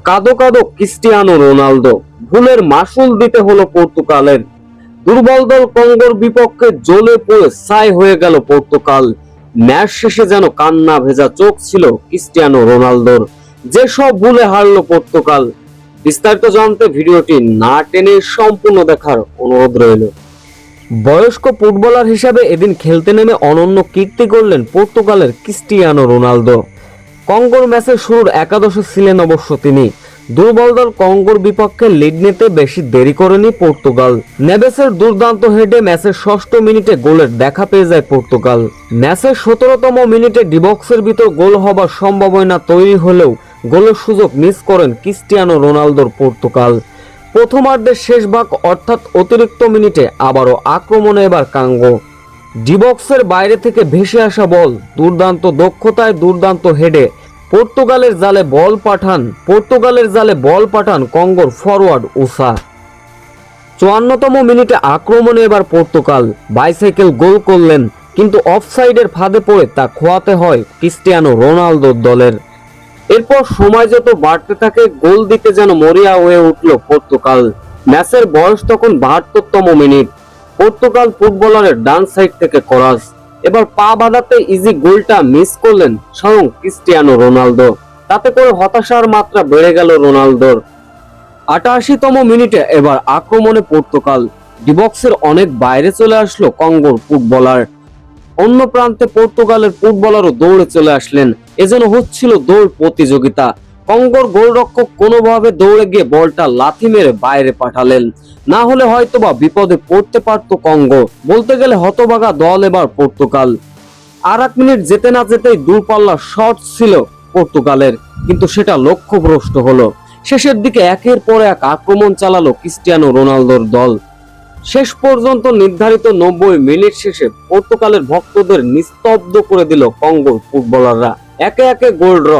কাদো কাদো Cristiano Ronaldo, ভুলের মাসুল দিতে হলো পর্তুগালের। দুর্বল দল কঙ্গোর বিপক্ষে জ্বলে পুড়ে ছাই হয়ে গেল পর্তুগাল। ম্যাচ শেষে যেন কান্না ভেজা চোখ ছিল ক্রিস্টিয়ানো রোনালদোর। যেসব ভুলে হারলো পর্তুগাল। বিস্তারিত জানতে ভিডিওটি না টেনে সম্পূর্ণ দেখার অনুরোধ রইল। বয়স্ক ফুটবলার হিসাবে এদিন খেলতে নেমে অনন্য কীর্তি করলেন পর্তুগালের ক্রিস্টিয়ানো রোনালদো। কঙ্গোর ম্যাচের শুরুর একাদশে ছিলেন অবশ্য তিনি। দুর্বল দল কঙ্গোর বিপক্ষে লিড নিতে বেশি দেরি করেনি পর্তুগাল। নেভেসের দুর্দান্ত হেডে ম্যাচের ৬ষ্ঠ মিনিটে গোলের দেখা পেয়ে যায় পর্তুগাল। ম্যাচের ১৭তম মিনিটে ডিবক্সের ভিতর গোল হবার সম্ভাবনা তৈরি হলেও গোলের সুযোগ মিস করেন ক্রিস্টিয়ানো রোনালদোর পর্তুগাল। প্রথমার্ধের শেষ ভাগ অর্থাৎ অতিরিক্ত মিনিটে আবারও আক্রমণে এবার কঙ্গো। ডিবক্সের বাইরে থেকে ভেসে আসা বল দুর্দান্ত দক্ষতায় দুর্দান্ত হেডে পর্তুগালের জালে বল পাঠান কঙ্গোর ফরওয়ার্ড উসা। ৫৪তম মিনিটে আক্রমণে এবার পর্তুগাল বাইসাইকেল গোল করলেন, কিন্তু অফসাইডের ফাঁদে পড়ে তা খোয়াতে হয় ক্রিস্টিয়ানো রোনালদোর দলের। এরপর সময় যত বাড়তে থাকে গোল দিতে যেন মরিয়া হয়ে উঠল পর্তুগাল। ম্যাচের বয়স তখন ৭২তম মিনিট। পর্তুগাল ফুটবলারের ডান সাইড থেকে ক্রস, এবার পা বাঁধাতে ইজি গোলটা মিস করলেন স্বয়ং ক্রিস্টিয়ানো রোনালদো। তাতে করে হতাশার মাত্রা বেড়ে গেল রোনালদোর। ৮৮তম মিনিটে এবার আক্রমণে পর্তুগাল। ডিবক্সের অনেক বাইরে চলে আসলো কঙ্গোর ফুটবলার। অন্য প্রান্তে পর্তুগালের ফুটবলারও দৌড়ে চলে আসলেন। এজন্য হচ্ছিল দৌড় প্রতিযোগিতা। কঙ্গোর গোলরক্ষক কোনোভাবে দৌড়ে গিয়ে বলটা লাথি মেরে বাইরে পাঠালেন, না হলে হয়তোবা বিপদে পড়তে পারত কঙ্গো। বলতে গেলে হতভাগা দল এবার পর্তুগাল। আর ১ মিনিট যেতে না যেতেই দূরপাল্লা শট ছিল পর্তুগালের, কিন্তু সেটা লক্ষ্যভ্রষ্ট হলো। শেষের দিকে একের পর এক আক্রমণ চালালো ক্রিস্টিয়ানো রোনালদোর দল। শেষ পর্যন্ত নির্ধারিত ৯০ মিনিট শেষে পর্তুগালের ভক্তদের নিস্তব্ধ করে দিল কঙ্গোর ফুটবলাররা। একে একে গোল ড্র,